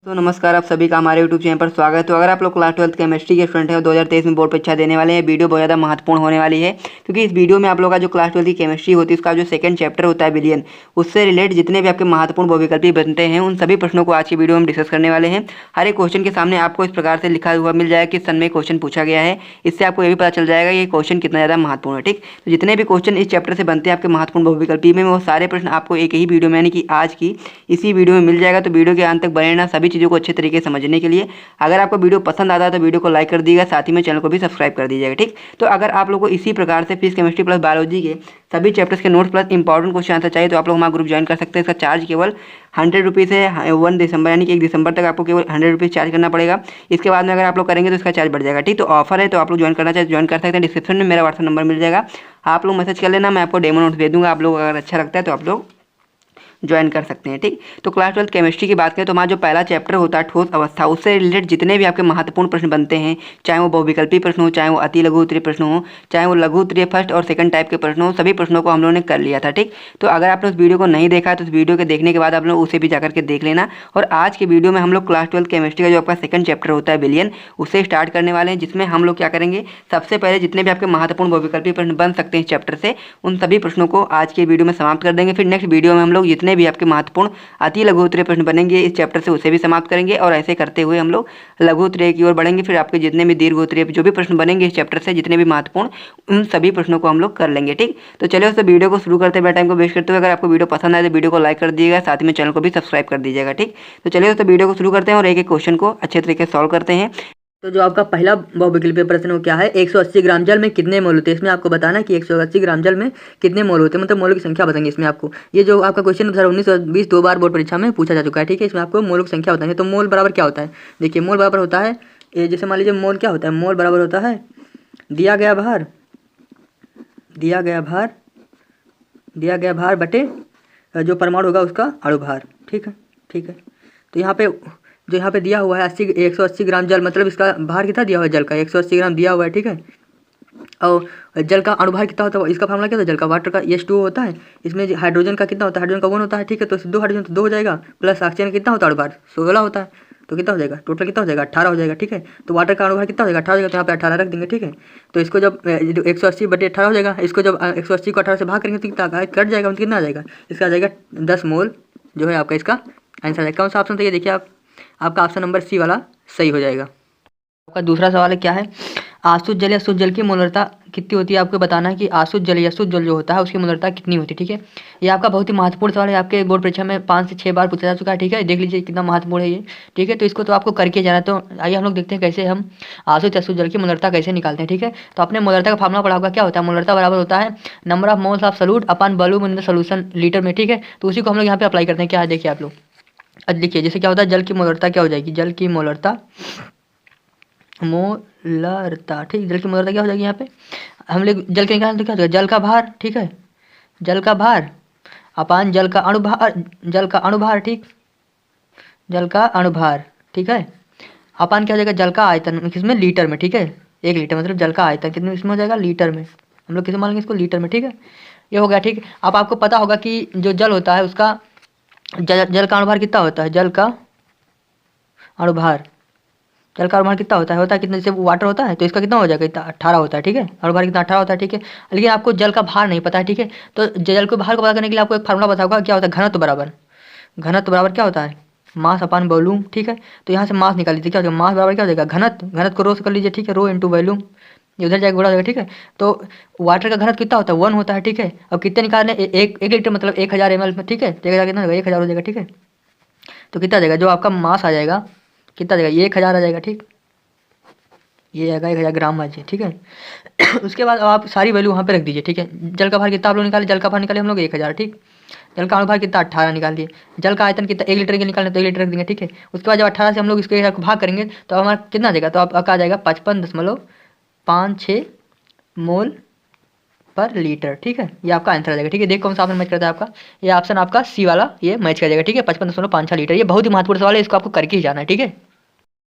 तो नमस्कार, आप सभी का हमारे YouTube चैनल पर स्वागत है। तो अगर आप लोग क्लास 12 केमिस्ट्री के स्टूडेंट हैं और 2023 में बोर्ड परीक्षा देने वाले हैं, वीडियो बहुत ज़्यादा महत्वपूर्ण होने वाली है, क्योंकि इस वीडियो में आप लोग का जो क्लास 12 की केमिस्ट्री होती है उसका जो सेकंड चैप्टर होता है विलियन, उससे रिलेटेड जितने भी आपके महत्वपूर्ण बहुविकल्पी बनते हैं उन सभी प्रश्नों को आज की वीडियो में डिस्कस करने वाले हैं। हर एक क्वेश्चन के सामने आपको इस प्रकार से लिखा हुआ मिल जाएगा किस सन में क्वेश्चन पूछा गया है। इससे आपको ये भी पता चल जाएगा ये क्वेश्चन कितना ज़्यादा महत्वपूर्ण है। ठीक, तो जितने भी क्वेश्चन इस चैप्टर से बनते हैं आपके महत्वपूर्ण बहुविकल्पी में, वो सारे प्रश्न आपको एक ही वीडियो में यानी कि आज की इसी वीडियो में मिल जाएगा। तो वीडियो के अंत तक बने रहना सभी चीज़ों को अच्छे तरीके से समझने के लिए। अगर आपको वीडियो पसंद आता है तो वीडियो को लाइक कर दीजिएगा, साथ ही में चैनल को भी सब्सक्राइब कर दीजिएगा। ठीक, तो अगर आप लोगों को इसी प्रकार से फिजिक्स केमिस्ट्री प्लस बायोलॉजी के सभी चैप्टर्स के notes plus important question answer चाहिए तो आप लोग हमारा ग्रुप ज्वाइन कर सकते हैं। इसका चार्ज केवल 100 रुपीज़ है। 1 दिसंबर यानी कि 1 दिसंबर तक आपको केवल 100 रुपीज़ चार्ज करना पड़ेगा। इसके बाद में अगर आप लोग करेंगे तो इसका चार्ज बढ़ जाएगा। ठीक, तो ऑफर है, तो आप लोग ज्वाइन करना चाहे ज्वाइन कर सकते हैं। डिस्क्रिप्शन में मेरा व्हाट्सएप नंबर मिल जाएगा, आप लोग मैसेज कर लेना, मैं आपको डेमो नोट्स भेज दूँगा। आप लोग अगर अच्छा लगता है तो आप लोग ज्वाइन कर सकते हैं। ठीक, तो क्लास 12 केमिस्ट्री की बात करें तो हमारा जो पहला चैप्टर होता है ठोस अवस्था, उससे रिलेटेड जितने भी आपके महत्वपूर्ण प्रश्न बनते हैं, चाहे वो बहुविकल्पी प्रश्न हो, चाहे वो अति लघु उत्तरीय प्रश्न हो, चाहे वो लघु उत्तरीय फर्स्ट और सेकंड टाइप के प्रश्न हो, सभी प्रश्नों को हम लोगों ने कर लिया था। ठीक, तो अगर आपने उस वीडियो को नहीं देखा तो उस वीडियो के देखने के बाद आप लोग उसे भी जाकर के देख लेना। और आज के वीडियो में हम लोग क्लास 12 केमिस्ट्री का जो आपका सेकंड चैप्टर होता है विलियन, उससे स्टार्ट करने वाले हैं, जिसमें हम लोग क्या करेंगे, सबसे पहले जितने भी आपके महत्वपूर्ण बहुविकल्पी प्रश्न बन सकते हैं इस चैप्टर से, उन सभी प्रश्नों को आज के वीडियो में समाप्त कर देंगे। फिर नेक्स्ट वीडियो में हम लोग जितने भी आपके महत्वपूर्ण अति लघु उत्तरीय प्रश्न बनेंगे इस चैप्टर से उसे भी समाप्त करेंगे, और ऐसे करते हुए हम लोग लघु उत्तरीय की ओर बढ़ेंगे। फिर आपके जितने भी दीर्घ उत्तरीय जो भी प्रश्न बनेंगे इस चैप्टर से, जितने भी महत्वपूर्ण, उन सभी प्रश्नों को हम लोग कर लेंगे। ठीक, तो चलिए उस वीडियो को शुरू करते हैं, टाइम को वेस्ट करते हुए। अगर आपको वीडियो पसंद आए तो वीडियो को लाइक कर दीजिएगा, साथ में चैनल को भी सब्सक्राइब कर दीजिएगा। ठीक, तो चलिए उस वीडियो को शुरू करते हैं और एक एक क्वेश्चन को अच्छे तरीके से सॉल्व करते हैं। तो जो आपका पहला बहुविकल्पी प्रश्न वो क्या है, 180 ग्राम जल में कितने मोल होते हैं। इसमें आपको बताना है कि 180 ग्राम जल में कितने मोल होते हैं, मतलब मोलों की संख्या बताएंगे इसमें आपको। ये जो आपका क्वेश्चन 2019 और 20 दो बार बोर्ड परीक्षा में पूछा जा चुका है। ठीक है, इसमें आपको मोलों की संख्या बताएंगे। तो मोल बराबर क्या होता है, देखिए मोल बराबर होता है, ये जैसे मान लीजिए मोल क्या होता है, मोल बराबर होता है दिया गया भार बटे जो परमाणु होगा उसका अणु भार। ठीक है, ठीक है। तो यहाँ पे दिया हुआ है 180 ग्राम जल, मतलब इसका भार कितना दिया हुआ है, जल का 180 ग्राम दिया हुआ है। ठीक है, और जल का अणुभार कितना होता है, इसका फार्मूला क्या होता है, जल का वाटर का H2O होता है। इसमें हाइड्रोजन का कितना होता है, हाइड्रोजन का 1 होता है। ठीक है, तो 2 हाइड्रोजन तो 2 हो जाएगा, प्लस ऑक्सीजन कितना होता है अणुभार 16 होता है, तो कितना हो जाएगा, टोटल कितना हो जाएगा 18 हो जाएगा। ठीक है, तो वाटर का अणुभार कितना हो जाएगा 18 हो जाएगा, तो यहाँ पे 18 रख देंगे। ठीक है, तो इसको जब 180 बटे 18 हो जाएगा, इसको जब 180 को 18 से भाग करेंगे तो कितना कट जाएगा, कितना आ जाएगा, इसका आ जाएगा 10 मोल जो है आपका इसका आंसर है। कौन सा ऑप्शन था ये देखिए, आपका ऑप्शन नंबर सी वाला सही हो जाएगा। आपका दूसरा सवाल है क्या है, आसुत जल या शुद्ध जल की मोलरता कितनी होती है। आपको बताना है कि आसुत जल या शुद्ध जल जो होता है उसकी मोलरता कितनी होती है। ठीक है, ये आपका बहुत ही महत्वपूर्ण सवाल है, आपके बोर्ड परीक्षा में 5 से 6 बार पूछा जा चुका है। ठीक है, देख लीजिए कितना महत्वपूर्ण है ये। ठीक है, तो इसको तो आपको करके जाना। तो आइए हम लोग देखते हैं कैसे हम आसुत या शुद्ध जल की मोलरता कैसे निकालते हैं। ठीक है, तो आपने मोलरता का फार्मूला पढ़ा होगा, क्या होता है, मोलरता बराबर होता है number of moles of solute upon volume in the solution litre में। ठीक है, तो उसी को हम लोग यहाँ पे अप्लाई करते हैं। क्या है देखिए आप लोग, देखिए जैसे क्या होता है, जल की मोलरता क्या हो जाएगी, जल की मोलरता ठीक, जल की मोलरता क्या हो जाएगी, यहाँ पे हम लोग जल के निकालने तो क्या हो जाएगा, जल का भार। ठीक है, जल का भार अपान जल का अणुभार, ठीक, जल का अणुभार। ठीक है, अपान क्या हो जाएगा, जल का आयतन, किसमें, लीटर में। ठीक है, 1 लीटर मतलब जल का आयतन कितने इसमें हो जाएगा, लीटर में। हम लोग किसे मानेंगे, इसको लीटर में। ठीक है, ये हो गया। ठीक, अब आपको पता होगा कि जो जल होता है उसका जल का अणुभार कितना होता है, जल का अणुभार कितना होता है कितना, जैसे वाटर होता है तो इसका कितना हो जाएगा, इतना 18 होता है। ठीक है, अणुभार कितना 18 होता है। ठीक है, लेकिन आपको जल का भार नहीं पता है। ठीक है, तो जल के भार को पता करने के लिए आपको एक फार्मूला बताऊंगा, क्या होता है, घनत्व बराबर क्या होता है, मास अपान वॉल्यूम। ठीक है, तो यहाँ से मास निकाल लीजिए, क्या हो जाएगा, मास बराबर क्या हो जाएगा, घनत्व को रो से कर लीजिए। ठीक है, रो इंटू वॉल्यूम, ये उधर जाएगा बड़ा हो जाएगा। ठीक है, तो वाटर का घनत्व कितना होता है, 1 होता है। ठीक है, अब कितने निकालने, एक लीटर मतलब 1000 ml में। ठीक है, तो 1000 कितना हो जाएगा, 1000 हो जाएगा। ठीक है, तो कितना जाएगा, जो आपका मास आ जाएगा कितना जाएगा, 1000 आ जाएगा। ठीक, ये आएगा 1000 ग्राम आ जाए। ठीक है, उसके बाद आप सारी वैल्यू वहाँ पे रख दीजिए। ठीक है, जल का भार कितना आप लोग निकाले, जल का भार निकाले हम लोग 1000। ठीक, जल का अणुभार कितना 18 निकाल दिए, जल का आयतन कितना 1 लीटर के निकालने तो 1 लीटर रख देंगे। ठीक है, उसके बाद जब 18 से हम लोग इसको 1000 को भाग करेंगे तो हमारा कितना आ जाएगा, तो आपका आ जाएगा 55.56 मोल पर लीटर। ठीक है, ये आपका आंसर आ जाएगा। ठीक है, देख कौन सा ऑप्शन मैच करता है आपका, ये ऑप्शन आपका सी वाला ये मैच कर जाएगा। ठीक है, 55.56 लीटर, ये बहुत ही महत्वपूर्ण सवाल है, इसको आपको करके ही जाना है। ठीक है।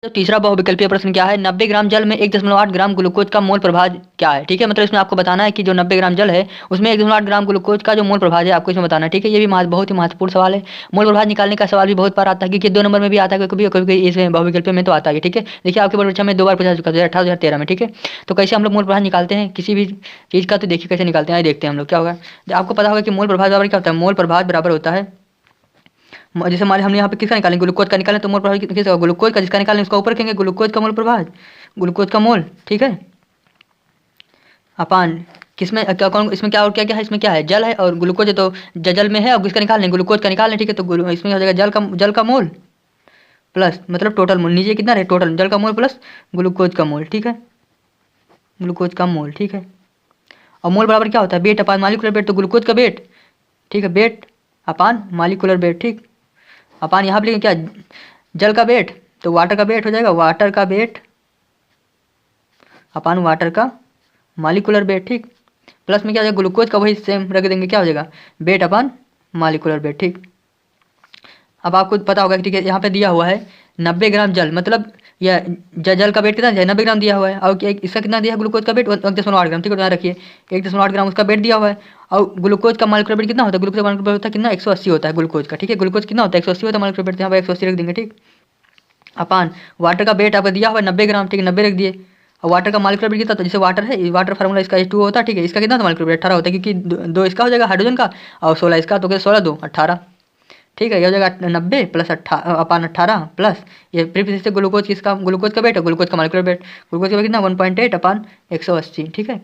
तो तीसरा बहुविकल्पीय प्रश्न क्या है, 90 ग्राम जल में 1.8 ग्राम ग्लूकोज का मोल प्रभाव क्या है। ठीक है, मतलब इसमें आपको बताना है कि जो 90 ग्राम जल है उसमें 1.8 ग्राम ग्लूकोज का जो मोल प्रभाव है आपको इसमें बताना है। ठीक है, ये भी बहुत ही महत्वपूर्ण सवाल है। मोल प्रभाव निकालने का सवाल भी बहुत बार आता है, क्योंकि 2 नंबर में भी आता है, कभी कभी इसमें बहुविकल्पीय में तो आता है। ठीक है, देखिए आपके परीक्षा में 2 बार पूछा चुका है, 2018 2013 में। ठीक है, तो कैसे हम लोग मोल प्रभाव निकालते हैं किसी भी चीज़ का, तो देखिए कैसे निकालते हैं, देखते हैं हम लोग क्या होगा। आपको पता होगा कि मोल प्रभाव बराबर क्या होता है, मोल प्रभाव बराबर होता है, जैसे मान हमने यहाँ पे किसका निकालेंगे, ग्लूकोज का निकालें तो मोल प्रभाव किसका, ग्लूकोज का, जिसका निकालें उसका ऊपर कहेंगे ग्लूकोज का मोल प्रभाव, ग्लूकोज का मोल। ठीक है, अपान किसमें क्या, कौन इसमें क्या और क्या क्या है, इसमें क्या है, जल है और ग्लूकोज है, तो जल में है और किसका निकाल लें, ग्लूकोज का निकाल लें। ठीक है, तो इसमें हो जाएगा जल का मोल प्लस, मतलब टोटल मोल, नीचे कितना रहे टोटल जल का मोल प्लस ग्लूकोज का मोल। ठीक है, ग्लूकोज का मोल। ठीक है, और मोल बराबर क्या होता है, वेट अपान मालिकुलर वेट, तो ग्लूकोज का वेट। ठीक है, वेट अपान मालिकुलर वेट। ठीक, अपान यहाँ पर लिखें क्या, जल का वेट, तो वाटर का वेट हो जाएगा, वाटर का वेट अपान वाटर का मालिकुलर वेट। ठीक, प्लस में क्या हो जाएगा, ग्लूकोज का वही सेम रख देंगे, क्या हो जाएगा, वेट अपान मालिकुलर वेट। ठीक, अब आपको पता होगा कि ठीक है यहाँ पे दिया हुआ है 90 ग्राम जल, मतलब यह जल का वेट कितना है, 90 ग्राम दिया हुआ है, और इसका कितना दिया है, ग्लूकोज का वेट 1.8 ग्राम। ठीक है, ध्यान रखिए 1.8 ग्राम उसका वेट दिया हुआ है, और ग्लूकोज का मालिकुलर वेट कितना होता है, ग्लूकोज का मालिकुलर वेट होता है कितना, 180 होता है ग्लूकोज का। ठीक है, ग्लूकोज कितना होता है, 180 होता है मालिकुलर वेट, यहाँ पर 180 रख देंगे। ठीक, अपान वाटर का वेट आपका दिया हुआ है 90 ग्राम। ठीक है, 90 रख दिए, और वाटर का मालिकुलर वेट कितना, तो जैसे वाटर है, वाटर फार्मूला इसका H2O होता है। ठीक है, इसका कितना मालिकुलर वेट 18 होता है, क्योंकि दो इसका हो जाएगा हाइड्रोजन का और 16 इसका, तो 16 2 18। ठीक है, ये हो जाएगा 90 प्लस 18 प्लस ये फिर से ग्लूकोज किसका, ग्लूकोज का वेट है, ग्लूकोज का मालिकुलर वेट, ग्लूकोज का वेट कितना 1.8 अपान 180। ठीक है,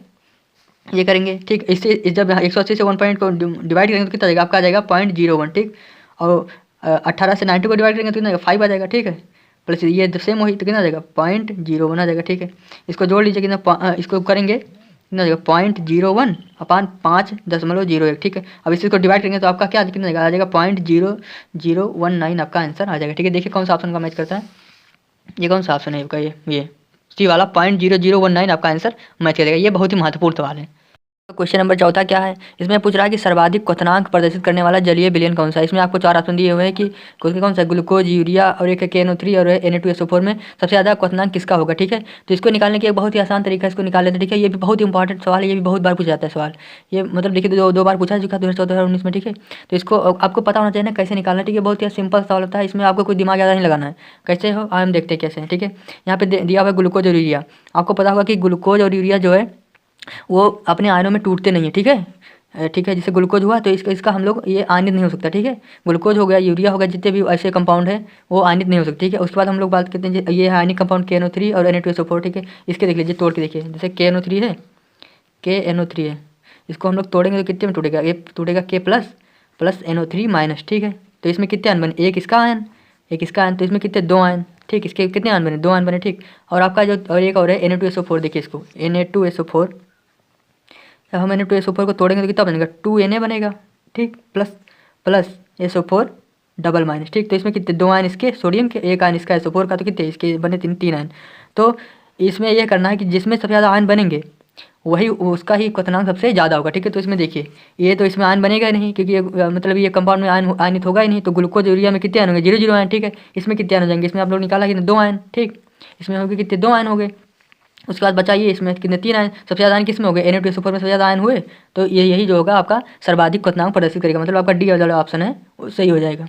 ये करेंगे। ठीक, इससे जब 180 से 1 को डिवाइड करेंगे तो कितना जाएगा, आपका आ जाएगा 0.01। ठीक, और 18 से 90 को डिवाइड करेंगे तो कितना जाएगा 5 आ जाएगा। ठीक है, प्लस ये सेम वही तो कितना आ जाएगा 0.01 आ जाएगा। ठीक है, इसको जोड़ लीजिए कितना, इसको करेंगे कितना जाएगा 0.01 अपान 5.01। ठीक है, अब इसको डिवाइड करेंगे तो आपका क्या कितना जाएगा, आ जाएगा 0.0019 आपका आंसर आ जाएगा। ठीक है, देखिए कौन सा ऑप्शन का मैच करता है, ये कौन सा ऑप्शन है आपका, ये सी वाला 0.0019 आपका आंसर मैच करेगा। ये बहुत ही महत्वपूर्ण सवाल है। क्वेश्चन नंबर 14 क्या है, इसमें पूछ रहा है कि सर्वाधिक क्वथनांक प्रदर्शित करने वाला जलीय विलयन कौन सा है। इसमें आपको 4 ऑप्शन दिए हुए हैं कि कौन सा, ग्लूकोज, यूरिया और एक KNO3 और Na2SO4 में सबसे ज़्यादा क्वथनांक किसका होगा। ठीक है, तो इसको निकालने के एक बहुत ही आसान तरीका है, इसको निकाल लेते हैं। ठीक है, ये भी बहुत ही इंपॉर्टेंट सवाल है, ये भी बहुत बार पूछा जाता है सवाल, ये मतलब देखिए 2 बार पूछा चुका 2014-2019 में। ठीक है, तो इसको आपको पता होना चाहिए ना कैसे निकालना है। ठीक है, बहुत ही सिंपल सवाल होता है, इसमें आपको कोई दिमाग ज़्यादा नहीं लगाना है। कैसे हो हम देखते हैं कैसे। ठीक है, यहाँ पे दिया हुआ है ग्लूकोज और यूरिया, आपको पता होगा कि ग्लूकोज और यूरिया जो है वो अपने आयनों में टूटते नहीं है। ठीक है, ठीक है, जैसे ग्लूकोज हुआ तो इसका हम लोग ये आयनित नहीं हो सकता। ठीक है, ग्लूकोज हो गया, यूरिया हो गया, जितने भी ऐसे कंपाउंड है वो आयनित नहीं हो सकते। ठीक है, उसके बाद हम लोग बात करते हैं ये है आयनिक कंपाउंड KNO3 और Na2SO4। ठीक है, इसके देख लीजिए तोड़ के देखिए, जैसे KNO3 है, इसको हम लोग तोड़ेंगे तो कितने में टूटेगा, ये टूटेगा K प्लस NO3 माइनस। ठीक है, तो इसमें कितने आयन बने, एक इसका आयन एक इसका आयन, तो इसमें कितने 2 आयन। ठीक, इसके कितने आयन बने, 2 आयन बने। ठीक, और आपका जो और एक और है Na2SO4, देखिए इसको Na2SO4, जब हम Na2SO4 को तोड़ेंगे तो कितना बनेगा 2Na बनेगा। ठीक, प्लस SO4 डबल माइनस। ठीक, तो इसमें कितने 2 आयन इसके सोडियम के, एक आयन इसका SO4 का, तो कितने इसके बने 3 आयन। तो इसमें यह करना है कि जिसमें सबसे ज़्यादा आयन बनेंगे वही उसका ही क्वथनांक सबसे ज़्यादा होगा। ठीक है, तो इसमें देखिए ये तो इसमें आयन बनेगा ही नहीं, क्योंकि मतलब ये कंपाउंड में आयनित होगा ही नहीं, तो ग्लूकोज यूरिया में कितने आयन होंगे 0 आयन। ठीक है, इसमें कितने आयन हो जाएंगे, इसमें आप लोग निकाला कि 2 आयन। ठीक, इसमें होंगे कितने 2 आयन हो गए। उसके बाद बचाइए इसमें कितने 3 आयन, सबसे ज़्यादा आयन किसमें हो गए Na2SO4 में सबसे ज़्यादा आयन हुए, तो यही जो होगा आपका सर्वाधिक क्वथनांक प्रदर्शित करेगा, मतलब आपका डी वाला ऑप्शन है वो सही हो जाएगा।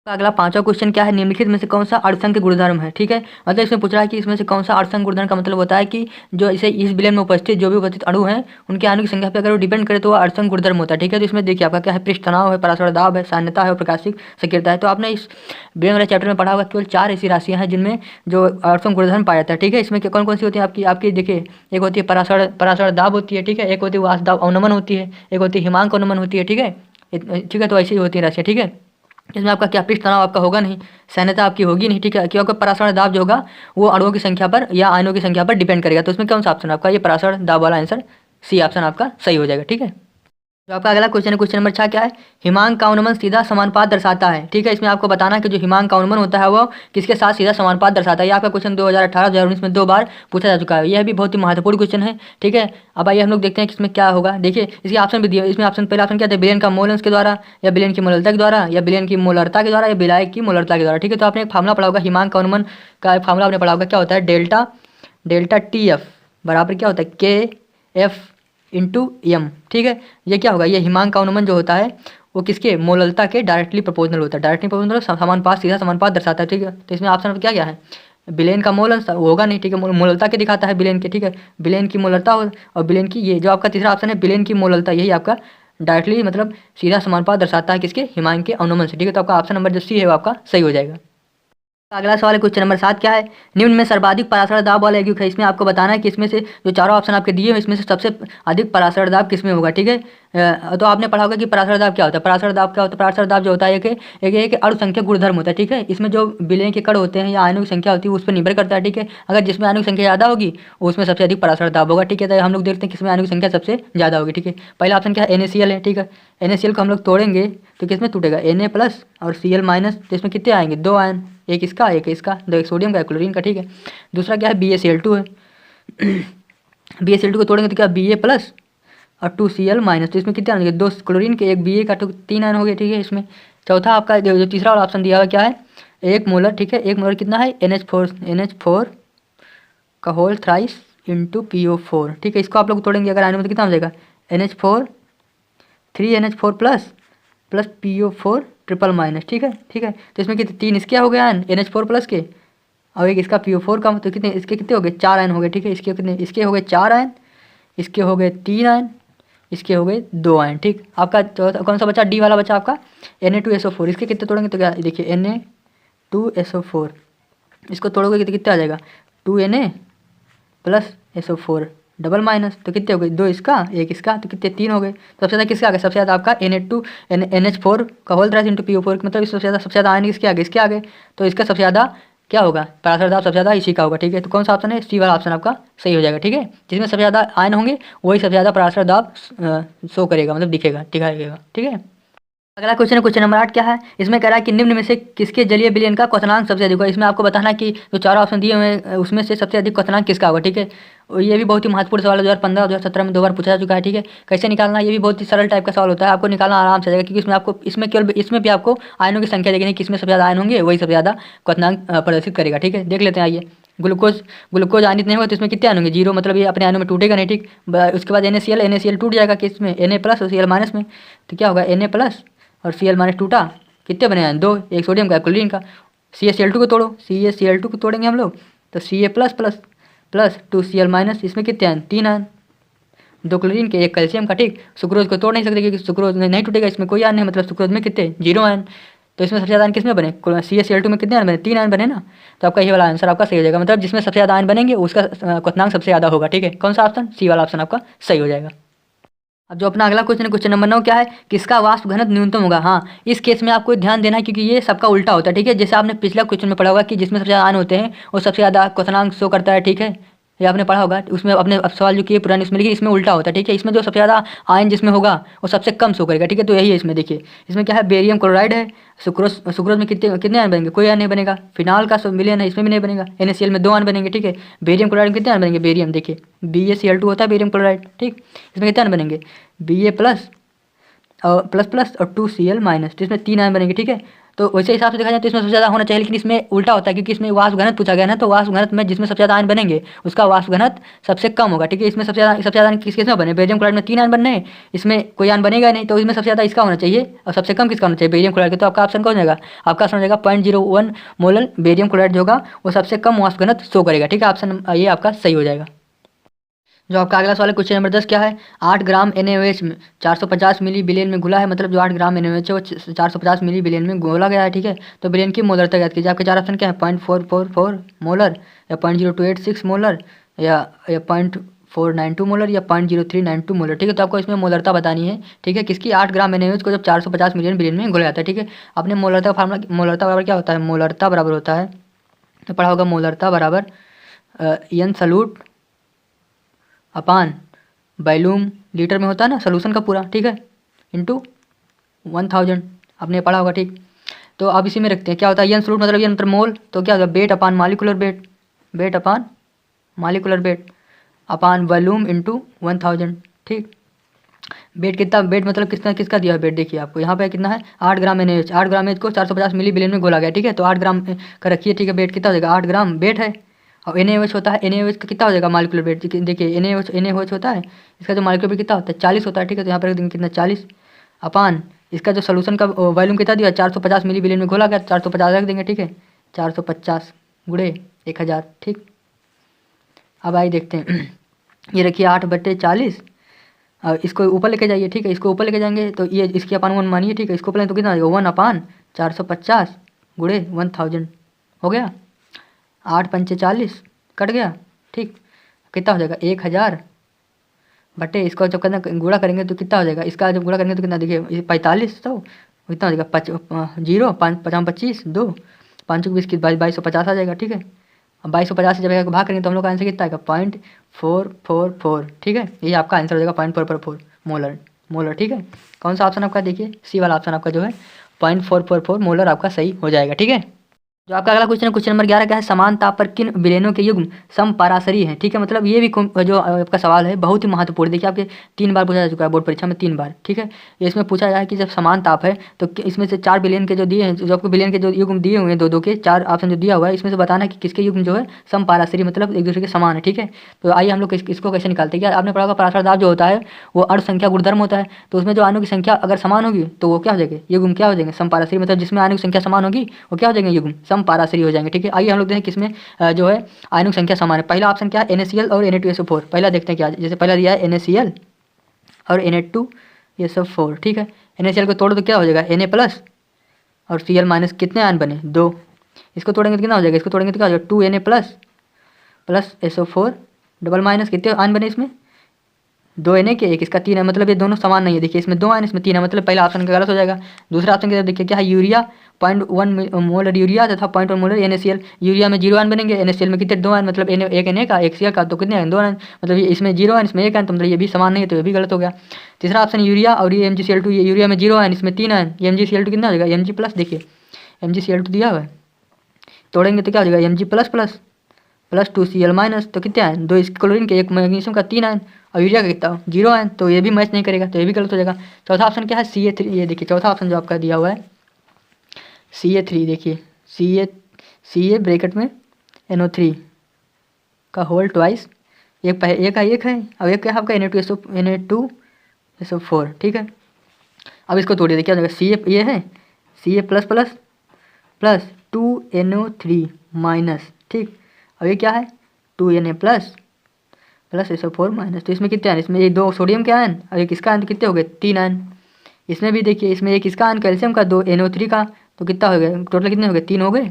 अगला 5वां क्वेश्चन क्या है, निम्नलिखित में से कौन सा अर्थसंग गुणधर्म है। ठीक है, मतलब इसमें पूछ रहा है कि इसमें से कौन सा अर्थसंग गुणधर्म का मतलब होता है कि जो इसे इस विलयन में उपस्थित जो भी उपस्थित अणु हैं उनके अणु की संख्या पर अगर वो डिपेंड करे तो वो अर्थसंग गुणधर्म होता है। ठीक है, तो इसमें देखिए आपका क्या है, पृष्ठ तनाव है, परासरण दाब है, सान्यता है और प्रकाशिक सक्रियता है। तो आपने इस विलयन वाले चैप्टर में पढ़ा होगा केवल 4 ऐसी राशियाँ हैं जिनमें जो अर्थसंग गुणधर्म पाया जाता है। ठीक है, इसमें कौन कौन सी होती है आपकी देखिए, एक होती है परासरण दाब होती है। ठीक है, एक होती है वाष्प दाब अवनमन होती है, एक होती है हिमांक अवनमन होती है। ठीक है, ठीक है, तो ऐसी होती है राशियाँ। ठीक है, इसमें आपका क्या पृष्ठ तनाव आपका होगा नहीं, सान्यता आपकी होगी नहीं। ठीक है, क्योंकि परासरण दाब जो होगा वो अणुओं की संख्या पर या आयनों की संख्या पर डिपेंड करेगा। तो उसमें कौन सा ऑप्शन आपका ये परासरण दाब वाला आंसर सी ऑप्शन आपका सही हो जाएगा। ठीक है। जो आपका अगला क्वेश्चन है, क्वेश्चन नंबर 6 क्या है, हिमांक का अनुमान सीधा समानुपात दर्शाता है। ठीक है, इसमें आपको बताना है कि जो हिमांक का अनुमान होता है वो किसके साथ सीधा समानुपात दर्शाता है। ये आपका क्वेश्चन 2018-2019 में 2 बार पूछा जा चुका है। यह भी बहुत ही महत्वपूर्ण क्वेश्चन है। ठीक है, अब आइए हम लोग देखते हैं कि इसमें क्या होगा। देखिए इसके ऑप्शन भी दिए, इसमें ऑप्शन पहला ऑप्शन क्या था, बिलियन का मोल अंश के द्वारा, या बिलियन की मोलरता के द्वारा, या बिलियन की मोलरता के द्वारा, या बिलाय की मोलरता के द्वारा। ठीक है, तो आपने एक फार्मूला पढ़ा होगा, हिमांक का अनुमान का एक फार्मूला आपने पढ़ा होगा, क्या होता है, डेल्टा टी एफ बराबर क्या होता है, के एफ इंटू एम। ठीक है, ये क्या होगा, ये हिमांक का अनुमान जो होता है वो किसके, मोललता के डायरेक्टली प्रोपोर्शनल होता है। डायरेक्टली प्रोपोर्शनल समानुपात, सीधा समानुपात दर्शाता है। ठीक है, तो इसमें ऑप्शन क्या क्या है, बिलियन का मोल अंश होगा नहीं। ठीक है, मोललता के दिखाता है बिलियन के। ठीक है, बिलियन की मोललता हो, और बिलियन की, ये जो आपका तीसरा ऑप्शन है बिलियन की मोललता, यही आपका डायरेक्टली मतलब सीधा समानुपात दर्शाता है किसके, हिमांक के अनुमान से। ठीक है, तो आपका ऑप्शन नंबर जो सी है वो आपका सही हो जाएगा। अगला सवाल है क्वेश्चन नंबर 7 क्या है, निम्न में सर्वाधिक पराशर दाब वाला यौगिक है। इसमें आपको बताना है कि इसमें से जो चारों ऑप्शन आपके दिए हैं इसमें से सबसे अधिक पराशर दाब किसमें होगा। ठीक है, तो आपने पढ़ा होगा कि पराशर दाब क्या होता है। पराशर दाब क्या होता है, पराशर दाब जो होता है एक अणु संख्या गुणधर्म होता है। ठीक है, इसमें जो विलयन के कण होते हैं या आयनों की संख्या होती है उस पर निर्भर करता है। ठीक है, अगर जिसमें आयनों की संख्या ज़्यादा होगी उसमें सबसे अधिक पराशर दाब होगा। ठीक है, तो हम लोग देखते हैं किसमें आयनों की संख्या सबसे ज़्यादा होगी। ठीक है, पहला ऑप्शन क्या है, NaCl है। ठीक है, NaCl को हम लोग तोड़ेंगे तो किसमें टूटेगा, Na प्लस और Cl माइनस। तो इसमें कितने आएंगे, 2 आयन, एक एक इसका, दो एक सोडियम का, एक क्लोरीन का। ठीक है, दूसरा क्या है, BaCl2 है। BaCl2 को तोड़ेंगे तो क्या, Ba प्लस और 2Cl माइनस। तो इसमें कितने आएंगे, 2 क्लोरीन के, एक Ba का, तो 3 आयन हो गए। ठीक है, इसमें चौथा आपका जो तीसरा वाला ऑप्शन दिया हुआ क्या है, 1 मोलर। ठीक है, 1 मोलर कितना है, NH4 का होल थ्राइस इंटू PO4। ठीक है, इसको आप लोग तोड़ेंगे अगर आयन में तो कितना हो जाएगा, NH4 3NH4 plus PO4 triple minus. ठीक है, ठीक है, तो इसमें कितने, 3 इसके हो गए आयन NH4 प्लस के, और एक इसका PO4 का, तो कितने इसके कितने हो गए, 4 आयन हो गए। ठीक है, इसके कितने, इसके हो गए 4 आयन, इसके हो गए 3 आयन, इसके हो गए 2 आयन। ठीक, आपका कौन सा बचा, डी वाला बचा आपका Na2SO4। इसके कितने तोड़ेंगे तो क्या, देखिए Na2SO4, इसको तोड़ोगे तो कितने आ जाएगा, 2Na plus SO4 double minus. तो कितने हो गए, 2 इसका, एक इसका, तो कितने, 3 हो गए। तो सबसे ज़्यादा किसके आ गए, सबसे ज़्यादा आपका NH4 का होल थ्राइस इंटू PO4, मतलब सबसे ज़्यादा आयन किसके आ गए, इसके आ गए। तो इसका सबसे ज़्यादा क्या होगा, पराशर दाब सबसे ज़्यादा इसी का होगा। ठीक है, तो कौन सा ऑप्शन है, सी वाला ऑप्शन आपका सही हो जाएगा। ठीक है, जिसमें सबसे ज़्यादा आयन होंगे वही सबसे ज़्यादा पराशर दाब शो करेगा, मतलब दिखेगा, दिखाएगा। ठीक है, अगला क्वेश्चन है, क्वेश्चन नंबर 8 क्या है, इसमें कह रहा है कि निम्न में से किसके जलीय विलयन का क्वथनांक सबसे अधिक होगा। इसमें आपको बताना है कि जो चारों ऑप्शन दिए हुए हैं उसमें से सबसे अधिक क्वथनांक किसका होगा। ठीक है, और ये भी बहुत ही महत्वपूर्ण सवाल है, 2015-2017 में 2 बार पूछा जा चुका है। ठीक है, कैसे निकालना, ये भी बहुत ही सरल टाइप का सवाल होता है, आपको निकालना आराम से जाएगा, क्योंकि इसमें आपको इसमें भी आपको आयनों की संख्या देखनी, किसमें सबसे ज़्यादा आयन होंगे वही सबसे ज़्यादा क्वथनांक प्रदर्शित करेगा। ठीक है, देख लेते हैं, आइए, ग्लूकोज आयनित नहीं होगा तो इसमें कितने आयन होंगे, 0, मतलब ये अपने आयनों में टूटेगा नहीं। ठीक, उसके बाद NaCl टूट जाएगा किसमें, Na प्लस और Cl माइनस में। तो क्या होगा, Na प्लस और Cl माइनस टूटा, कितने बने हैं, 2, एक सोडियम का, क्लोरीन का। CaCl2 को तोड़ो, CaCl2 को तोड़ेंगे हम लोग तो Ca plus plus plus 2Cl minus, इसमें कितने आयन, 3 आयन, 2 क्लोरीन के, एक कैल्शियम का। ठीक, सुक्रोज को तोड़ नहीं सकते क्योंकि सुक्रोज नहीं टूटेगा, इसमें कोई आयन नहीं, मतलब सुक्रोज में कितने, 0 आयन। तो इसमें सबसे ज़्यादा आयन किसमें बने, CaCl2 में कितने आयन बने, 3 आयन बने ना। तो आपका ये वाला आंसर आपका सही हो जाएगा, मतलब जिसमें सबसे ज़्यादा आयन बनेंगे उसका क्वथनांक सबसे ज़्यादा होगा। ठीक है, कौन सा ऑप्शन, सी वाला ऑप्शन आपका सही हो जाएगा। अब जो अपना अगला क्वेश्चन है, क्वेश्चन नंबर 9 क्या है, किसका वाष्प घनत्व न्यूनतम होगा। हाँ, इस केस में आपको ध्यान देना है क्योंकि ये सबका उल्टा होता है। ठीक है, जैसे आपने पिछला क्वेश्चन में पढ़ा होगा कि जिसमें सबसे ज़्यादा आयन होते हैं वो सबसे ज़्यादा क्वथनांक शो करता है। ठीक है, ये आपने पढ़ा होगा, उसमें अपने सवाल जो किए पुराने उसमें, लेकिन इसमें उल्टा होता है। ठीक है, इसमें जो सबसे ज़्यादा आयन जिसमें होगा वो सबसे कम शो करेगा। ठीक है, तो यही है इसमें, देखिए इसमें क्या है, बेरियम क्लोराइड है, सुक्रोज में कितने कितने आयन बनेंगे, कोई आयन नहीं बनेगा। फिनाल का विलयन है, इसमें भी नहीं बनेगा। NaCl में 2 आयन बनेंगे। ठीक है, बेरियम क्लोराइड में कितने आयन बनेंगे, बेरियम देखिए BaCl2 होता है बेरियम क्लोराइड। ठीक, इसमें कितने आयन बनेंगे, Ba प्लस और प्लस और 2Cl माइनस, तो इसमें 3 आयन बनेंगे। ठीक है, तो वैसे हिसाब से देखा जाए तो इसमें सबसे ज़्यादा होना चाहिए, लेकिन इसमें उल्टा होता है क्योंकि इसमें वाष्प घनत्व पूछा गया ना, तो वाष्प घनत्व में जिसमें सबसे ज़्यादा आयन बनेंगे उसका वाष्प घनत्व सबसे कम होगा। ठीक है, इसमें सबसे ज़्यादा किसमें बने, बेरियम क्लोराइड में 3 आयन बनने हैं, इसमें कोई आयन बनेगा नहीं, तो इसमें सबसे ज़्यादा इसका होना चाहिए और सबसे कम किसका होना चाहिए, बेरियम क्लोराइड का। तो आपका ऑप्शन कौन हो जाएगा, आपका ऑप्शन हो जाएगा 0.01 मोलर बेरियम क्लोराइड जो होगा वो सबसे कम वाष्प घनत्व शो करेगा। ठीक है, ऑप्शन ये आपका सही हो जाएगा। जो आपका अगला सवाल है, क्वेश्चन नंबर 10 क्या है, 8 ग्राम NaOH में 450 मिली बिलियन में घुला है, मतलब जो 8 ग्राम NaOH है वो 450 मिली बिलियन में घोला गया है। ठीक है, तो बिलियन की मोलरता याद कीजिए। आपके 4 ऑप्शन क्या है, 0.444 मोलर, या 0.0286 मोलर, या 0.492 मोलर, या 0.0392 मोलर। ठीक है, तो आपको इसमें मोलरता बतानी है। ठीक है, किसकी, 8 ग्राम NaOH को जब 450 मिलियन बिलियन में घोला जाता है। ठीक है, आपने मोलरता का फार्मूला, मोलरता बराबर क्या होता है, मोलरता बराबर होता है, तो पढ़ा होगा, मोलरता बराबर n सलूट अपान वॉल्यूम लीटर में होता है ना, सोल्यूशन का पूरा। ठीक है, इंटू 1000, आपने पढ़ा होगा ठीक। तो अब इसी में रखते हैं क्या होता है एन एब्सोल्यूट मतलब एन मतलब मोल, तो क्या होता है वेट अपान मालिकुलर वेट, वेट अपान मालिकुलर वेट अपान वॉल्यूम इंटू 1000, ठीक। वेट कितना, वेट मतलब कितना किसका दिया है वेट, देखिए आपको यहाँ पे कितना है 8 ग्राम NaOH, 8 ग्राम NaOH को 450 मिली बिलियन में घोला गया, ठीक है। तो 8 ग्राम का रखिए, ठीक है। वेट कितना हो जाएगा 8 ग्राम वेट है, और NaOH होता है, NaOH का कितना हो जाएगा मालिकुलर वेट, देखिए NaOH होता है, इसका जो मालिकुलर वेट कितना होता है 40 होता है, ठीक है। तो यहाँ पर रख देंगे कितना 40 अपान इसका जो सोल्यूशन का वॉल्यूम कितना दिया 450 मिली बिलियन में घोला गया, 450 रख देंगे, ठीक है। 450 गुणे 1000, ठीक। अब आइए देखते हैं ये रखिए 8/40, और इसको ऊपर लेके जाइए, ठीक है। इसको ऊपर लेके जाएंगे तो ये इसकी अपान 1 मानिए, ठीक है। इसको ऊपर तो कितना आ जाएगा 1 अपान 450 गुणे 1000 हो गया, 8 पंचे 40 कट गया, ठीक। कितना हो जाएगा 1000 बटे इसको जब करना गुणा करेंगे तो कितना हो जाएगा, इसका जब गुणा करेंगे तो कितना देखिए 45, तो कितना हो जाएगा 0 5 5 25 2 5 20 की 2250 आ जाएगा, ठीक है। अब 2250 से जब भाग करेंगे तो हम लोग का आंसर कितना आएगा 0.444, ठीक है। ये आपका आंसर हो जाएगा 0.444 मोलर, मोलर, ठीक है। कौन सा ऑप्शन आपका, देखिए सी वाला ऑप्शन आपका जो है 0.444 मोलर आपका सही हो जाएगा, ठीक है। जो आपका अगला क्वेश्चन है, क्वेश्चन नंबर 11 क्या है, समान ताप पर किन विलेनों के युग्म समपाराशरी हैं, ठीक है। मतलब ये भी जो आपका सवाल है बहुत ही महत्वपूर्ण, देखिए आपके 3 बार पूछा जा चुका है बोर्ड परीक्षा में 3 बार, ठीक है। ये इसमें पूछा जाए कि जब समान ताप है तो इसमें से 4 विलेन के जो दिए हैं, जो आपको विलेन के जो युग्म दिए हुए हैं दो के 4 ऑप्शन जो दिया हुआ है, इसमें से बताना है कि किसके युग्म जो है समपाराशरी मतलब एक दूसरे के समान है, ठीक है। तो आइए हम लोग इसको कैसे निकालते हैं। क्या आपने पढ़ा होगा पराशर दाब जो होता है वो अर्ध संख्या गुणधर्म होता है, तो उसमें जो आणु की संख्या अगर समान होगी तो वो क्या हो जाएगा युग्म क्या हो जाएंगे समपाराशरी, मतलब जिसमें आणु की संख्या समान होगी वो क्या हो जाएंगे युग्म समपाराशरी हो जाएंगे, ठीक है। आइए हम लोग देखें किसमें जो है आयनिक संख्या समान है। पहला ऑप्शन क्या है NaCl और Na2SO4, पहला देखते हैं क्या, जैसे पहला दिया है NaCl और Na2SO4, ठीक है। NaCl को तोड़ो तो क्या हो जाएगा Na प्लस और Cl माइनस, कितने आयन बने 2, इसको तोड़ेंगे तो कितना हो जाएगा, इसको तोड़ेंगे तो क्या हो जाएगा 2Na plus plus SO4 double minus, कितने आयन बने इसमें 2 Na के 1 इसका 3 है, मतलब ये दोनों समान नहीं है, देखिए इसमें 2 आयन इसमें 3 है, मतलब पहला ऑप्शन का गलत हो जाएगा। दूसरा ऑप्शन की तरफ देखिए क्या है यूरिया 0.1 मोलर यूरिया तथा 0.1 मोलर NaCl, यूरिया में 0 आयन बनेंगे, NaCl में कितने 2 आयन, मतलब एक Na का एक Cl का, तो कितने आयन 2 आयन, मतलब ये इसमें 0 आयन इसमें 1 आयन, तो मतलब ये भी समान नहीं है, तो ये भी गलत हो गया। तीसरा ऑप्शन यूरिया और ये MgCl2, ये यूरिया में 0 आयन इसमें 3 आयन, ये MgCl2 कितना हो जाएगा Mg प्लस, देखिए MgCl2 दिया हुआ है, तोड़ेंगे तो क्या हो जाएगा Mg plus plus plus 2Cl minus, तो कितने आयन 2 इसके क्लोरीन के 1 मैग्नीशियम का 3 आयन, और यूरिया का कितना 0 आयन, तो ये भी मैच नहीं करेगा, तो ये भी गलत हो जाएगा। चौथा ऑप्शन क्या है Ca3, ये देखिए चौथा ऑप्शन जो आपका दिया हुआ है Ca3, देखिए Ca ब्रैकेट में NO3 का होल ट्वाइस, एक का एक है और एक क्या है आपका Na2SO4, ठीक है। अब इसको तोड़िए, क्या हो जाएगा Ca ये है Ca plus plus plus 2NO3 minus, ठीक। अब ये क्या है 2Na plus plus SO4 minus, तो इसमें कितने आयन, इसमें ये 2 सोडियम के आयन और एक इसका आयन, तो कितने हो गए 3 आयन। इसमें भी देखिए इसमें एक इसका आयन कैल्शियम का 2 NO3 का, तो कितना हो गया टोटल कितने हो गए 3 हो गए,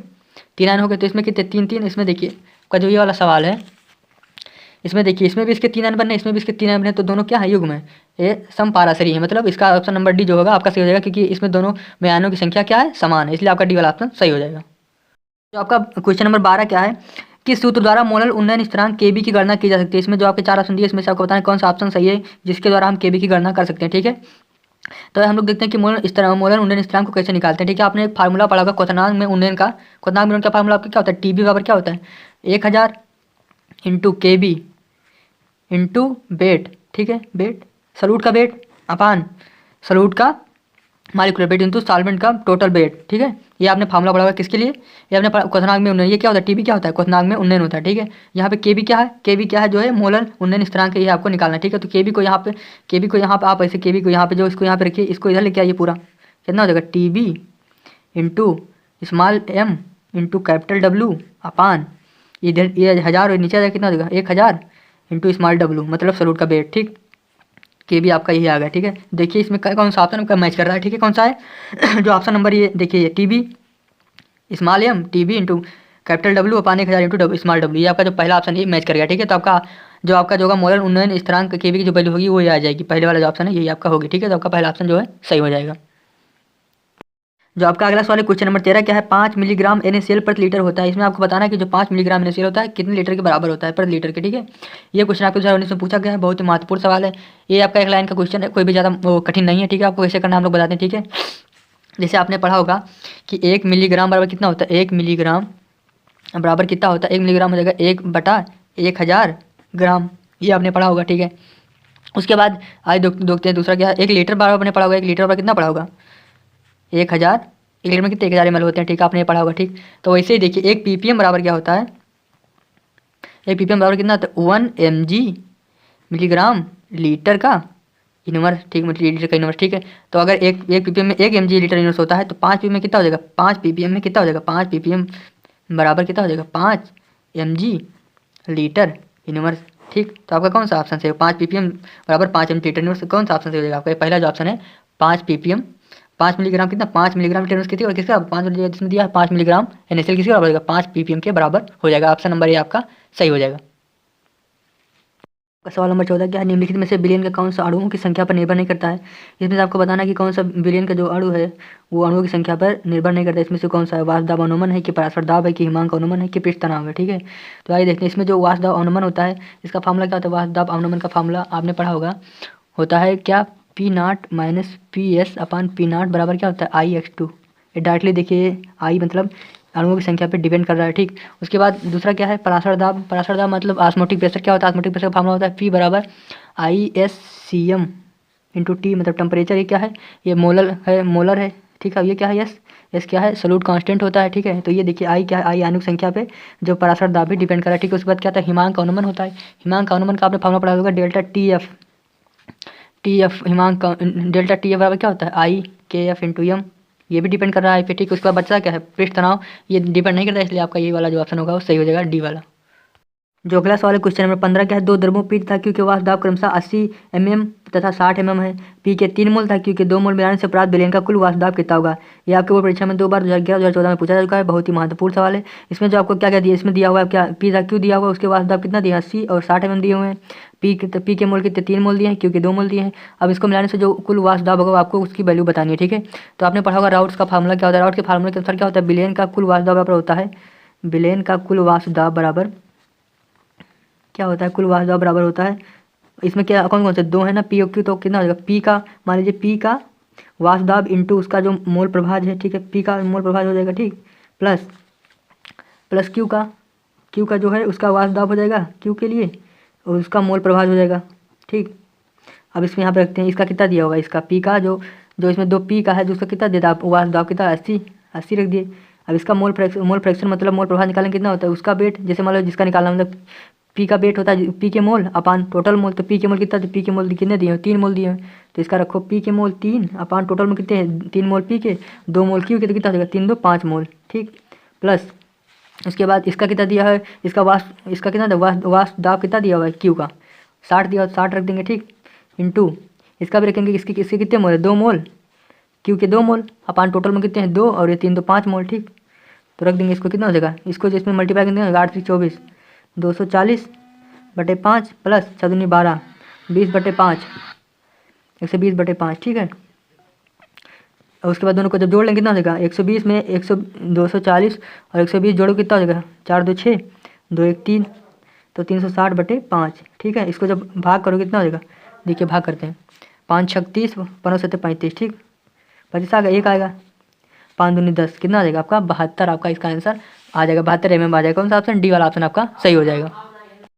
3 आयन हो गए, तो इसमें कितने 3 इसमें देखिए आपका जो ये वाला सवाल है इसमें देखिए इसमें भी इसके 3 आयन बनने, इसमें भी इसके 3 आयन बने, तो दोनों क्या है युग्म है, ये समपाराशरी है, मतलब इसका ऑप्शन नंबर डी जो होगा आपका सही हो जाएगा, क्योंकि इसमें दोनों में आयनों की संख्या क्या है समान है, इसलिए आपका डी वाला ऑप्शन सही हो जाएगा। तो आपका क्वेश्चन नंबर 12 क्या है, किस सूत्र द्वारा मोलर उन्नयन स्थिरांक Kb की गणना की जा सकती है। इसमें जो आपके 4 ऑप्शन दिए इसमें से आपको बताना कौन सा ऑप्शन सही है जिसके द्वारा हम Kb की गणना कर सकते हैं, ठीक है। तो हम लोग देखते हैं कि मोलर उन्नयन स्थिरांक को कैसे निकालते हैं, ठीक है। आपने एक फार्मूला पढ़ा होगा क्वथनांक में उन्नयन का, क्वथनांक में उनका फार्मूला आपका क्या होता है TB बराबर क्या होता है 1000 इंटू Kb इंटू बेट, ठीक है, बेट सलूट का बेट अपान सलूट का मालिकुलर वेट इंटू सॉल्वेंट का टोटल वेट, ठीक है। ये आपने फार्मूला पढ़ा हुआ किसके लिए, ये आपने क्वथनांक में उन्नयन, ये क्या होता है टीबी क्या होता है क्वथनांक में उन्नयन होता है, ठीक है। यहाँ पे केबी क्या है, केबी क्या है जो है मोलर उन्नयन स्थिरांक, ये आपको निकालना है, ठीक है। तो केबी को यहाँ पे आप ऐसे केबी को यहाँ पे जो इसको यहाँ पे रखिए, इसको इधर लेके आइए, पूरा कितना हो जाएगा TB into small m into capital W अपान इधर ये 1000 और नीचे आ जाएगा कितना हो जाएगा 1000 इंटू स्मॉल W, मतलब सलूट का वेट, ठीक। के भी आपका यही आ गया, ठीक है। देखिए इसमें कौन सा ऑप्शन आपका मैच कर रहा है, ठीक है, कौन सा है जो ऑप्शन नंबर ये देखिए ये TB small M TB into capital W upon 1000 into small W, ये आपका जो पहला ऑप्शन ये मैच कर गया, ठीक है। तो आपका जो होगा मोलर उन्नयन स्थिरांक के की जो वैल्यू होगी वो ये आ जाएगी, पहले वाला जो ऑप्शन है यही आपका होगी, ठीक है। तो आपका पहला ऑप्शन जो है सही हो जाएगा। जो आपका अगला सवाल है क्वेश्चन नंबर 13 क्या है, 5 मिलीग्राम NaCl प्रति लीटर होता है। इसमें आपको बताना है कि जो 5 मिलीग्राम NaCl होता है कितने लीटर के बराबर होता है प्रति लीटर के। ठीक है, ये क्वेश्चन आपके 2019 में पूछा गया है, बहुत ही महत्वपूर्ण सवाल है। ये आपका एक लाइन का क्वेश्चन है, कोई भी ज़्यादा कठिन नहीं है। ठीक है, आपको कैसे करना हम लोग बताते हैं। ठीक है, जैसे आपने पढ़ा होगा कि 1 मिलीग्राम बराबर कितना होता है, 1 मिलीग्राम बराबर कितना होता है, 1 मिलीग्राम हो जाएगा 1/1000 ग्राम, ये आपने पढ़ा होगा। ठीक है, उसके बाद आज देखते हैं दूसरा क्या है, 1 लीटर बराबर आपने पढ़ा होगा, 1 लीटर बराबर कितना पढ़ा होगा, 1000, 1 लीटर में कितने 1000 ml होते हैं। ठीक है, आपने ये पढ़ा होगा। ठीक, तो वैसे ही देखिए 1 ppm बराबर क्या होता है, 1 ppm बराबर कितना होता है, 1 mg मिलीग्राम लीटर का इनवर्स। ठीक, मतलब लीटर का इनवर्स। ठीक है, तो अगर एक ppm में 1 mg लीटर इनवर्स होता है तो 5 ppm में कितना हो जाएगा, 5 ppm में कितना हो जाएगा, 5 ppm बराबर कितना हो जाएगा, 5 mg लीटर इनवर्स। ठीक, तो आपका कौन सा ऑप्शन है, 5 ppm बराबर 5 mg लीटर इनवर्स, कौन सा ऑप्शन सही हो जाएगा आपका, पहला जो ऑप्शन है 5 ppm, 5 मिलीग्राम कितना, 5 मिलीग्राम लीटर इनवर्स कितनी और किसका 5 जिसमें दिया है 5 मिलीग्राम NaCl किसके बराबर हो जाएगा, 5 ppm के बराबर हो जाएगा। ऑप्शन नंबर ए आपका सही हो जाएगा। सवाल नंबर 14 क्या है, निम्नलिखित में से बिलियन का कौन सा अणुओं की संख्या पर निर्भर नहीं करता है। इसमें से आपको बताना है कि कौन सा बिलियन का जो अणु है वो अणुओं की संख्या पर निर्भर नहीं करता है। इसमें से कौन सा है, वाष्प दाब अनुमान है कि पराशर दाब है कि हिमांक अनुमान है कि पृष्ठ तनाव है। ठीक है, तो आइए देखते हैं इसमें जो वाष्प दाब अनुमान होता है इसका फार्मूला क्या होता है। वाष्प दाब अनुमान का फार्मूला आपने पढ़ा होगा, होता है क्या, P0 - PS/P0 बराबर क्या होता है, I/2। ये डायरेक्टली देखिए I मतलब अणुओं की संख्या पर डिपेंड कर रहा है। ठीक, उसके बाद दूसरा क्या है, पराशर दाब। पराशर दाब मतलब ऑस्मोटिक प्रेशर क्या होता है, ऑस्मोटिक प्रेशर का फार्मूला होता है P बराबर ISCM × T, मतलब टेम्परेचर। ये क्या है, ये मोलर है। ठीक है, ये क्या है, एस क्या है, सॉल्यूट कांस्टेंट होता है। ठीक है, तो ये देखिए आई क्या है, आई आणविक संख्या पे जो पराशर दाब भी डिपेंड कर रहा है। ठीक है, उसके बाद क्या था, हिमांक अनुमान होता है। हिमांक अनुमान का आपने फार्मूला पढ़ा होगा, डेल्टा टी एफ हिमांक डेल्टा टी एफ बराबर क्या होता है, IKF × M, ये भी डिपेंड कर रहा है पे। ठीक है, उसके बाद बच्चा क्या है, पृष्ठ तनाव, ये डिपेंड नहीं करता, इसलिए आपका ये वाला जो ऑप्शन होगा वो सही हो जाएगा, डी वाला। जो अगला सवाल है क्वेश्चन नंबर 15 क्या है, 2 द्रवों P तथा Q के वाष्प दाब क्रमशः 80 mm तथा 60 mm है। P के 3 मोल तथा Q के 2 मोल मिलाने से प्राप्त विलयन का कुल वाष्प दाब कितना होगा। ये आपके बोर्ड परीक्षा में 2 बार 2011-2014 में पूछा जा चुका है, बहुत ही महत्वपूर्ण सवाल है। इसमें जो आपको क्या क्या दिया, इसमें दिया हुआ है क्या, P तथा Q दिया हुआ है, उसके वाष्प दाब कितना दिया, 80 और 60 mm दिए हुए हैं। P के मोल कितने, 3 मोल दिए हैं, Q के 2 मोल दिए हैं। अब इसको मिलाने से जो कुल वाष्प दाब होगा आपको उसकी वैल्यू बतानी है। ठीक है, तो आपने पढ़ा होगा राउट्स का फार्मूला क्या होता है, राउट के फार्मूले के अनुसार क्या होता है, विलयन का कुल वाष्प दाब बराबर होता है, विलयन का कुल वाष्प दाब बराबर क्या होता है, कुल वाष्प दाब बराबर होता है, इसमें क्या कौन कौन से 2 है ना, P और Q, तो कितना हो जाएगा, P का मान लीजिए P का वाष्प दाब इंटू उसका जो मोल प्रभाज है। ठीक है, P का मोल प्रभाज हो जाएगा। ठीक, प्लस Q का जो है उसका वाष्प दाब हो जाएगा Q के लिए और उसका मोल प्रभाज हो जाएगा। ठीक, अब इसमें यहाँ पे रखते हैं, इसका कितना दिया होगा, इसका P का जो इसमें 2 P का है, जो उसका कितना देता है वाष्प दाब कितना, 80 रख दिए। अब इसका मोल फ्रैक्शन मतलब मोल प्रभाज निकालना कितना होता है, उसका वेट, जैसे मान लो जिसका निकालना मतलब P का वेट होता है P के मोल अपान टोटल मोल, तो P के मोल कितना, तो P के मोल कितने दिए हैं, 3 मोल दिए हैं, तो इसका रखो P के मोल 3 अपान टोटल में कितने हैं, 3 मोल P के, 2 मोल Q के, तो कितना हो जाएगा, 3 2 5 मोल। ठीक, प्लस उसके बाद इसका कितना दिया है, इसका कितना था, वाष्प दाब कितना दिया हुआ है Q का 60 दिया, 60 रख देंगे। ठीक, इंटू इसका भी रखेंगे, इसके कितने मोल है, 2 मोल, Q के 2 मोल अपान टोटल में कितने हैं 2 और ये 3 2 5 मोल। ठीक, तो रख देंगे, इसको कितना हो जाएगा, इसको जिसमें मल्टीप्लाई कर देंगे 8 3 24, 240/5 प्लस 4 दूनी 12, 20/5, 120/5। ठीक है, और उसके बाद दोनों को जब जोड़ लेंगे कितना हो जाएगा, 120 में 240 और 120 जोड़ो कितना हो जाएगा, 4 2 6, 2 1 3, तो 360/5। ठीक है, इसको जब भाग करो कितना हो जाएगा, देखिए भाग करते हैं, 5 6 30, 15 7 35। ठीक, 25 आ गया, 1 आएगा, 5 दूनी 10, कितना आ जाएगा आपका 72, आपका इसका आंसर आ जाएगा 72 mm आ जाएगा। कौन सा ऑप्शन, डी वाला ऑप्शन आपका सही हो जाएगा।